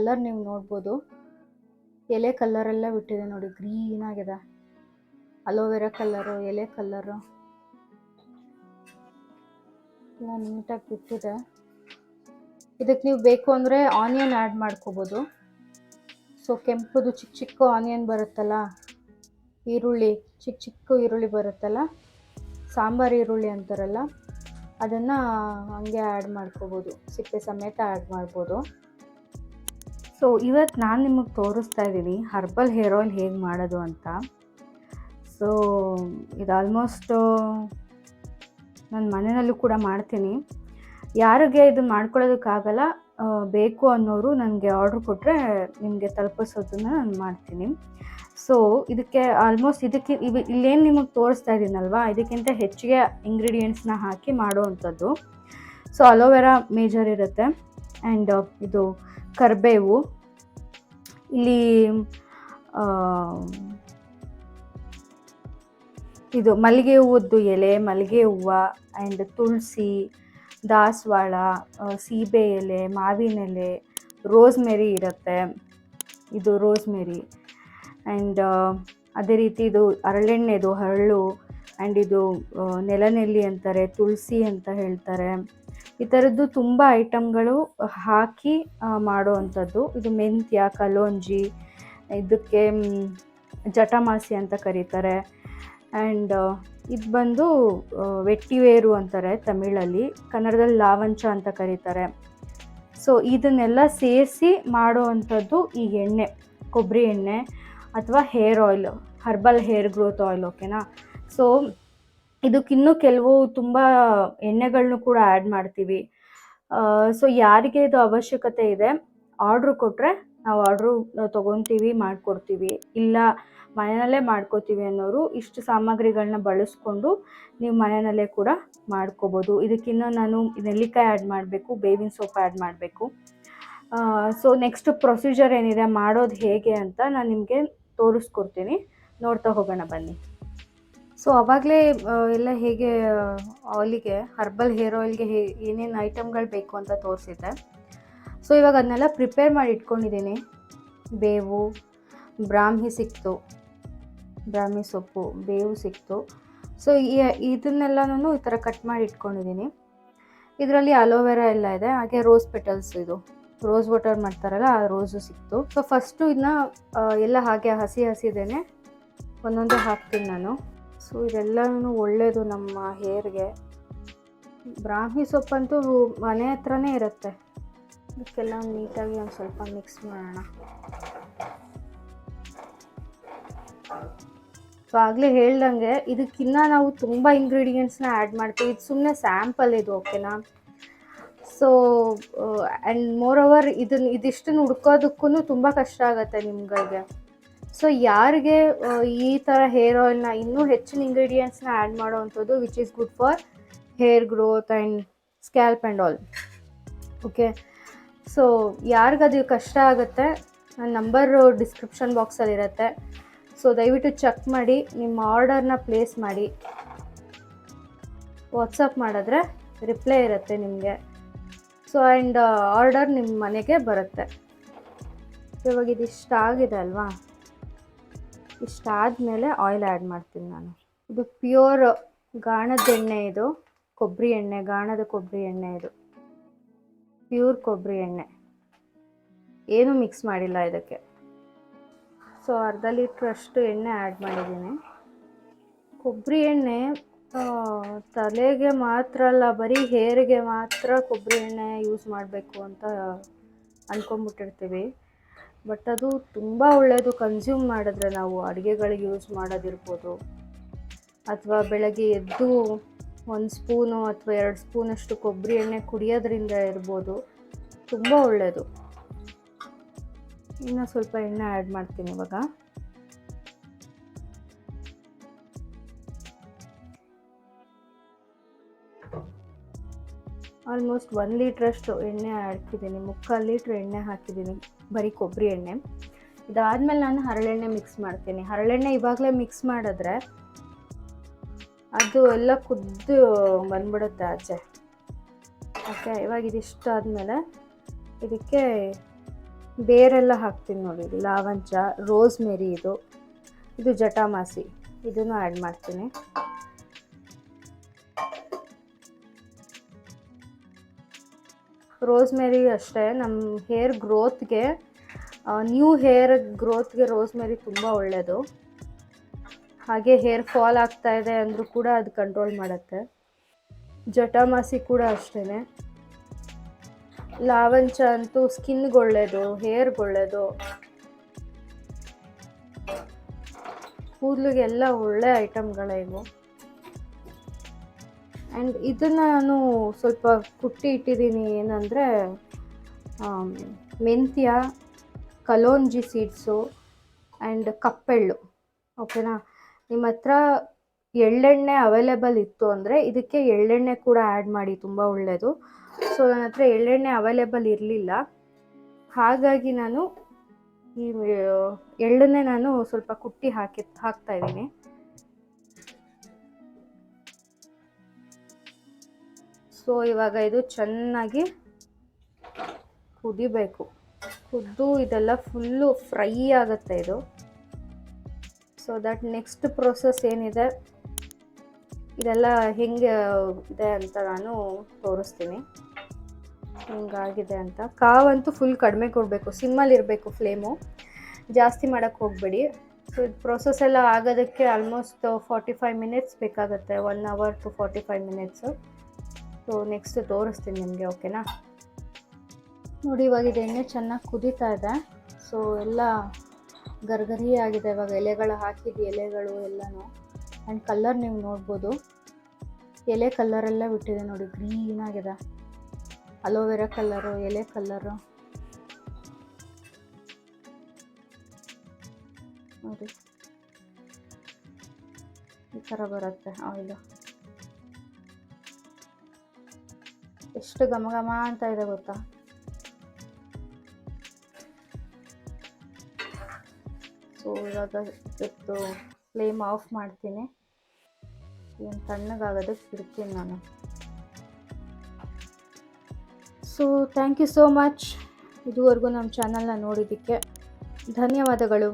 Colour ನೀವು ನೋಡ್ಬೋದು, ಎಲೆ ಕಲರೆಲ್ಲ ಬಿಟ್ಟಿದೆ ನೋಡಿ, ಗ್ರೀನ್ ಆಗಿದೆ. ಅಲೋವೆರಾ ಕಲರು, ಎಲೆ ಕಲರು ಎಲ್ಲ ನೀಟಾಗಿ ಬಿಟ್ಟಿದೆ. ಇದಕ್ಕೆ ನೀವು ಬೇಕು ಅಂದರೆ ಆನಿಯನ್ ಆ್ಯಡ್ ಮಾಡ್ಕೋಬೋದು. ಸೊ ಕೆಂಪುದು ಚಿಕ್ಕ ಚಿಕ್ಕ ಆನಿಯನ್ ಬರುತ್ತಲ್ಲ, ಈರುಳ್ಳಿ ಚಿಕ್ಕ ಚಿಕ್ಕ ಈರುಳ್ಳಿ ಬರುತ್ತಲ್ಲ, ಸಾಂಬಾರು ಈರುಳ್ಳಿ ಅಂತಾರಲ್ಲ, ಅದನ್ನು ಹಂಗೆ ಆ್ಯಡ್ ಮಾಡ್ಕೋಬೋದು, ಸಿಪ್ಪೆ ಸಮೇತ ಆ್ಯಡ್ ಮಾಡ್ಬೋದು. ಸೊ ಇವತ್ತು ನಾನು ನಿಮಗೆ ತೋರಿಸ್ತಾ ಇದ್ದೀನಿ ಹರ್ಬಲ್ ಹೇರ್ ಆಯಿಲ್ ಹೇಗೆ ಮಾಡೋದು ಅಂತ. ಸೊ ಇದು ಆಲ್ಮೋಸ್ಟ್ ನನ್ನ ಮನೆಯಲ್ಲೂ ಕೂಡ ಮಾಡ್ತೀನಿ. ಯಾರಿಗೆ ಇದು ಮಾಡ್ಕೊಳ್ಳೋದಕ್ಕಾಗಲ್ಲ ಬೇಕು ಅನ್ನೋರು ನನಗೆ ಆರ್ಡ್ರ್ ಕೊಟ್ಟರೆ ನಿಮಗೆ ತಲುಪಿಸೋದನ್ನು ನಾನು ಮಾಡ್ತೀನಿ. ಸೊ ಇದಕ್ಕೆ ಆಲ್ಮೋಸ್ಟ್ ಇಲ್ಲೇನು ನಿಮಗೆ ತೋರಿಸ್ತಾ ಇದ್ದೀನಲ್ವಾ, ಇದಕ್ಕಿಂತ ಹೆಚ್ಚಿಗೆ ಇಂಗ್ರೀಡಿಯೆಂಟ್ಸ್ನ ಹಾಕಿ ಮಾಡೋವಂಥದ್ದು. ಸೊ ಅಲೋವೆರಾ ಮೇಜರ್ ಇರುತ್ತೆ, ಆ್ಯಂಡ್ ಇದು ಕರಿಬೇವು, ಇಲ್ಲಿ ಇದು ಮಲ್ಲಿಗೆ ಹೂವದ್ದು ಎಲೆ, ಮಲ್ಲಿಗೆ ಹೂವು, ಆ್ಯಂಡ್ ತುಳಸಿ, ದಾಸವಾಳ, ಸೀಬೆ ಎಲೆ, ಮಾವಿನ ಎಲೆ, ರೋಸ್ಮೆರಿ ಇರುತ್ತೆ, ಇದು ರೋಸ್ಮೆರಿ, ಆ್ಯಂಡ್ ಅದೇ ರೀತಿ ಇದು ಹರಳೆಣ್ಣೆದು ಹರಳು, ಆ್ಯಂಡ್ ಇದು ನೆಲನೆಲ್ಲಿ ಅಂತಾರೆ, ತುಳಸಿ ಅಂತ ಹೇಳ್ತಾರೆ. ಈ ಥರದ್ದು ತುಂಬ ಐಟಮ್ಗಳು ಹಾಕಿ ಮಾಡುವಂಥದ್ದು. ಇದು ಮೆಂತ್ಯ, ಕಲೋಂಜಿ, ಇದಕ್ಕೆ ಜಟಮಾಸಿ ಅಂತ ಕರೀತಾರೆ, ಆ್ಯಂಡ್ ಇದು ಬಂದು ವೆಟ್ಟಿವೇರು ಅಂತಾರೆ ತಮಿಳಲ್ಲಿ, ಕನ್ನಡದಲ್ಲಿ ಲಾವಂಚ ಅಂತ ಕರೀತಾರೆ. ಸೊ ಇದನ್ನೆಲ್ಲ ಸೇರಿಸಿ ಮಾಡುವಂಥದ್ದು ಈ ಎಣ್ಣೆ, ಕೊಬ್ಬರಿ ಎಣ್ಣೆ ಅಥವಾ hair oil, herbal hair growth oil. ಓಕೆನಾ? ಸೊ ಇದಕ್ಕಿನ್ನೂ ಕೆಲವು ತುಂಬ ಎಣ್ಣೆಗಳನ್ನೂ ಕೂಡ ಆ್ಯಡ್ ಮಾಡ್ತೀವಿ. ಸೊ ಯಾರಿಗೆ ಇದು ಅವಶ್ಯಕತೆ ಇದೆ ಆರ್ಡ್ರು ಕೊಟ್ಟರೆ ನಾವು ಆರ್ಡ್ರು ತೊಗೊತೀವಿ, ಮಾಡಿಕೊಡ್ತೀವಿ. ಇಲ್ಲ ಮನೆಯಲ್ಲೇ ಮಾಡ್ಕೋತೀವಿ ಅನ್ನೋರು ಇಷ್ಟು ಸಾಮಗ್ರಿಗಳನ್ನ ಬಳಸ್ಕೊಂಡು ನೀವು ಮನೆಯಲ್ಲೇ ಕೂಡ ಮಾಡ್ಕೋಬೋದು. ಇದಕ್ಕಿನ್ನೂ ನಾನು ನೆಲ್ಲಿಕಾಯಿ ಆ್ಯಡ್ ಮಾಡಬೇಕು, ಬೇವಿನ ಸೊಪ್ಪು ಆ್ಯಡ್ ಮಾಡಬೇಕು. ಸೊ ನೆಕ್ಸ್ಟ್ ಪ್ರೊಸೀಜರ್ ಏನಿದೆ, ಮಾಡೋದು ಹೇಗೆ ಅಂತ ನಾನು ನಿಮಗೆ ತೋರಿಸ್ಕೊಡ್ತೀನಿ, ನೋಡ್ತಾ ಹೋಗೋಣ ಬನ್ನಿ. ಸೊ ಆವಾಗಲೇ ಎಲ್ಲ ಹೇಗೆ ಆಯಿಲಿಗೆ, ಹರ್ಬಲ್ ಹೇರ್ ಆಯಿಲ್ಗೆ ಏನೇನು ಐಟಮ್ಗಳು ಬೇಕು ಅಂತ ತೋರಿಸಿದ್ದೆ. ಸೊ ಇವಾಗ ಅದನ್ನೆಲ್ಲ ಪ್ರಿಪೇರ್ ಮಾಡಿ ಇಟ್ಕೊಂಡಿದ್ದೀನಿ. ಬೇವು, ಬ್ರಾಹ್ಮಿ ಸಿಕ್ತು, ಬ್ರಾಹ್ಮಿ ಸೊಪ್ಪು, ಬೇವು ಸಿಕ್ತು. ಸೊ ಇದನ್ನೆಲ್ಲನೂ ಈ ಥರ ಕಟ್ ಮಾಡಿ ಇಟ್ಕೊಂಡಿದ್ದೀನಿ. ಇದರಲ್ಲಿ ಅಲೋವೆರಾ ಎಲ್ಲ ಇದೆ, ಹಾಗೆ ರೋಸ್ ಪೆಟಲ್ಸ್, ಇದು ರೋಸ್ ವಾಟರ್ ಮಾಡ್ತಾರಲ್ಲ ಆ ರೋಸು ಸಿಕ್ತು. ಸೊ ಫಸ್ಟು ಇದನ್ನ ಎಲ್ಲ ಹಾಗೆ ಹಸಿದೇನೆ ಒಂದೊಂದೇ ಹಾಕ್ತೀನಿ ನಾನು. ಸೊ ಇದೆಲ್ಲನೂ ಒಳ್ಳೆಯದು ನಮ್ಮ ಹೇರ್ಗೆ. ಬ್ರಾಹ್ಮಿ ಸೊಪ್ಪಂತೂ ಮನೆ ಹತ್ರನೇ ಇರುತ್ತೆ. ಇದಕ್ಕೆಲ್ಲ ನೀಟಾಗಿ ಒಂದು ಸ್ವಲ್ಪ ಮಿಕ್ಸ್ ಮಾಡೋಣ. ಸೊ ಆಗಲೇ ಹೇಳ್ದಂಗೆ ಇದಕ್ಕಿನ್ನ ನಾವು ತುಂಬ ಇಂಗ್ರೀಡಿಯೆಂಟ್ಸ್ನ ಆ್ಯಡ್ ಮಾಡ್ತೀವಿ. ಇದು ಸುಮ್ಮನೆ ಸ್ಯಾಂಪಲ್ ಇದು, ಓಕೆನಾ? ಸೊ ಆ್ಯಂಡ್ ಮೋರ್ ಓವರ್ ಇದಿಷ್ಟನ್ನು ಹುಡ್ಕೋದಕ್ಕೂ ತುಂಬ ಕಷ್ಟ ಆಗುತ್ತೆ ನಿಮ್ಗಳಿಗೆ. ಸೊ ಯಾರಿಗೆ ಈ ಥರ ಹೇರ್ ಆಯಿಲ್ನ ಇನ್ನೂ ಹೆಚ್ಚಿನ ಇಂಗ್ರೀಡಿಯೆಂಟ್ಸ್ನ ಆ್ಯಡ್ ಮಾಡೋವಂಥದ್ದು, which is good for hair growth and scalp and all. Okay, so ಯಾರಿಗದು ಕಷ್ಟ ಆಗುತ್ತೆ, ನನ್ನ ನಂಬರು ಡಿಸ್ಕ್ರಿಪ್ಷನ್ ಬಾಕ್ಸಲ್ಲಿರುತ್ತೆ. ಸೊ ದಯವಿಟ್ಟು ಚೆಕ್ ಮಾಡಿ, ನಿಮ್ಮ ಆರ್ಡರ್ನ ಪ್ಲೇಸ್ ಮಾಡಿ. ವಾಟ್ಸಪ್ ಮಾಡಿದ್ರೆ ರಿಪ್ಲೈ ಇರುತ್ತೆ ನಿಮಗೆ. ಸೊ ಆ್ಯಂಡ್ ಆರ್ಡರ್ ನಿಮ್ಮ ಮನೆಗೆ ಬರುತ್ತೆ. ಇವಾಗ ಇದಿಷ್ಟ ಆಗಿದೆ ಅಲ್ವಾ, ಇಷ್ಟಾದಮೇಲೆ ಆಯಿಲ್ ಆ್ಯಡ್ ಮಾಡ್ತೀನಿ ನಾನು. ಇದು ಪ್ಯೂರ್ ಗಾಣದ ಎಣ್ಣೆ, ಇದು ಕೊಬ್ಬರಿ ಎಣ್ಣೆ, ಗಾಣದ ಕೊಬ್ಬರಿ ಎಣ್ಣೆ, ಇದು ಪ್ಯೂರ್ ಕೊಬ್ಬರಿ ಎಣ್ಣೆ, ಏನೂ ಮಿಕ್ಸ್ ಮಾಡಿಲ್ಲ ಇದಕ್ಕೆ. ಸೊ ಅರ್ಧ ಲೀಟ್ರಷ್ಟು ಎಣ್ಣೆ ಆ್ಯಡ್ ಮಾಡಿದ್ದೀನಿ. ಕೊಬ್ಬರಿ ಎಣ್ಣೆ ತಲೆಗೆ ಮಾತ್ರ ಅಲ್ಲ, ಬರೀ ಹೇರಿಗೆ ಮಾತ್ರ ಕೊಬ್ಬರಿ ಎಣ್ಣೆ ಯೂಸ್ ಮಾಡಬೇಕು ಅಂತ ಅಂದ್ಕೊಂಬಿಟ್ಟಿರ್ತೀವಿ. ಬಟ್ ಅದು ತುಂಬ ಒಳ್ಳೆಯದು. ಕನ್ಸ್ಯೂಮ್ ಮಾಡಿದ್ರೆ ನಾವು ಅಡುಗೆಗಳಿಗೆ ಯೂಸ್ ಮಾಡೋದಿರ್ಬೋದು, ಅಥವಾ ಬೆಳಗ್ಗೆ ಎದ್ದು 1 ಸ್ಪೂನು ಅಥವಾ 2 ಸ್ಪೂನಷ್ಟು ಕೊಬ್ಬರಿ ಎಣ್ಣೆ ಕುಡಿಯೋದ್ರಿಂದ ಇರ್ಬೋದು, ತುಂಬ ಒಳ್ಳೆಯದು. ಇನ್ನೂ ಸ್ವಲ್ಪ ಎಣ್ಣೆ ಆ್ಯಡ್ ಮಾಡ್ತೀನಿ ಇವಾಗ. ಆಲ್ಮೋಸ್ಟ್ 1 ಲೀಟ್ರಷ್ಟು ಎಣ್ಣೆ ಹಾಕಿದ್ದೀನಿ, 3/4 ಲೀಟ್ರ್ ಎಣ್ಣೆ ಹಾಕಿದ್ದೀನಿ, ಬರೀ ಕೊಬ್ಬರಿ ಎಣ್ಣೆ. ಇದಾದಮೇಲೆ ನಾನು ಹರಳೆಣ್ಣೆ ಮಿಕ್ಸ್ ಮಾಡ್ತೀನಿ. ಹರಳೆಣ್ಣೆ ಇವಾಗಲೇ ಮಿಕ್ಸ್ ಮಾಡಿದ್ರೆ ಅದು ಎಲ್ಲ ಕುದ್ದು ಬಂದ್ಬಿಡುತ್ತೆ ಆಚೆ. ಓಕೆ, ಇವಾಗ ಇದಿಷ್ಟು ಆದಮೇಲೆ ಇದಕ್ಕೆ ಬೇರೆಲ್ಲ ಹಾಕ್ತೀನಿ ನೋಡಿ, ಲಾವಂಚ, ರೋಸ್ಮೆರಿ, ಇದು ಜಟಾಮಾಸಿ, ಇದನ್ನು ಆ್ಯಡ್ ಮಾಡ್ತೀನಿ. ರೋಸ್ಮೆರಿ ಅಷ್ಟೇ, ನಮ್ಮ ಹೇರ್ ಗ್ರೋತ್ಗೆ, ನ್ಯೂ ಹೇರ್ ಗ್ರೋತ್ಗೆ ರೋಸ್ಮೆರಿ ತುಂಬ ಒಳ್ಳೆಯದು. ಹಾಗೆ ಹೇರ್ ಫಾಲ್ ಆಗ್ತಾ ಇದೆ ಅಂದರೂ ಕೂಡ ಅದು ಕಂಟ್ರೋಲ್ ಮಾಡುತ್ತೆ. ಜಟಾಮಾಸಿ ಕೂಡ ಅಷ್ಟೇ. ಲಾವಂಚ ಅಂತೂ ಸ್ಕಿನ್ಗೆ ಒಳ್ಳೆಯದು, ಹೇರ್ಗೆ ಒಳ್ಳೆಯದು, ಕೂದಲಿಗೆಲ್ಲ ಒಳ್ಳೆ ಐಟಮ್ಗಳೇ ಇವು. ಆ್ಯಂಡ್ ಇದನ್ನು ನಾನು ಸ್ವಲ್ಪ ಕುಟ್ಟಿ ಇಟ್ಟಿದ್ದೀನಿ, ಏನಂದರೆ ಮೆಂತ್ಯ, ಕಲೋಂಜಿ ಸೀಡ್ಸು ಆ್ಯಂಡ್ ಕಪ್ಪೆಳ್ಳು. ಓಕೆನಾ? ನಿಮ್ಮ ಹತ್ರ ಎಳ್ಳೆಣ್ಣೆ ಅವೈಲೇಬಲ್ ಇತ್ತು ಅಂದರೆ ಇದಕ್ಕೆ ಎಳ್ಳೆಣ್ಣೆ ಕೂಡ ಆ್ಯಡ್ ಮಾಡಿ, ತುಂಬ ಒಳ್ಳೆಯದು. ಸೊ ನನ್ನ ಹತ್ರ ಎಳ್ಳೆಣ್ಣೆ ಅವೈಲೇಬಲ್ ಇರಲಿಲ್ಲ, ಹಾಗಾಗಿ ನಾನು ಈ ಎಳ್ಳನ್ನೇ ನಾನು ಸ್ವಲ್ಪ ಕುಟ್ಟಿ ಹಾಕ್ತಾ ಇದ್ದೀನಿ. ಸೊ ಇವಾಗ ಇದು ಚೆನ್ನಾಗಿ ಕುದಿಬೇಕು. ಕುದ್ದು ಇದೆಲ್ಲ ಫುಲ್ಲು ಫ್ರೈ ಆಗುತ್ತೆ ಇದು. ಸೊ ದಟ್ ನೆಕ್ಸ್ಟ್ ಪ್ರೊಸೆಸ್ ಏನಿದೆ, ಇದೆಲ್ಲ ಹೆಂಗೆ ಇದೆ ಅಂತ ನಾನು ತೋರಿಸ್ತೀನಿ, ಹೆಂಗಾಗಿದೆ ಅಂತ. ಕಾವಂತೂ ಫುಲ್ ಕಡಿಮೆ ಕೊಡಬೇಕು, ಸಿಮ್ಮಲ್ಲಿ ಇರಬೇಕು ಫ್ಲೇಮು, ಜಾಸ್ತಿ ಮಾಡೋಕ್ಕೆ ಹೋಗಬೇಡಿ. ಸೊ ಇದು ಪ್ರೊಸೆಸ್ ಎಲ್ಲ ಆಗೋದಕ್ಕೆ ಆಲ್ಮೋಸ್ಟ್ 45 ಮಿನಿಟ್ಸ್ ಬೇಕಾಗುತ್ತೆ, 1 hour to 45 minutes. So next ತೋರಿಸ್ತೀನಿ ನಿಮಗೆ, ಓಕೆನಾ? ನೋಡಿ, ಇವಾಗ ಇದು ಎಣ್ಣೆ ಚೆನ್ನಾಗಿ ಕುದೀತಾ ಇದೆ. ಸೊ ಎಲ್ಲ ಗರ್ಗರಿ ಆಗಿದೆ ಇವಾಗ, ಎಲೆಗಳು ಹಾಕಿದ್ದು ಎಲೆಗಳು ಎಲ್ಲನೂ. ಆ್ಯಂಡ್ ಕಲರ್ ನೀವು ನೋಡ್ಬೋದು, ಎಲೆ ಕಲರೆಲ್ಲ ಬಿಟ್ಟಿದೆ ನೋಡಿ, ಗ್ರೀನ್ ಆಗಿದೆ. ಅಲೋವೆರಾ ಕಲರು, ಎಲೆ ಕಲರು ನೋಡಿ, ಈ ಥರ ಬರುತ್ತೆ ಆಯಿಲು. ಎಷ್ಟು ಘಮ ಘಮ ಅಂತ ಇದೆ ಗೊತ್ತಾ? ಸೊ ಇವಾಗ ಇವತ್ತು ಫ್ಲೇಮ್ ಆಫ್ ಮಾಡ್ತೀನಿ, ಏನು ತಣ್ಣಗಾಗೋದಕ್ಕೆ ಬಿಡ್ತೀನಿ ನಾನು. So thank you so much, ಇದುವರೆಗೂ ನಮ್ಮ ಚಾನಲ್ನ ನೋಡಿದ್ದಕ್ಕೆ ಧನ್ಯವಾದಗಳು.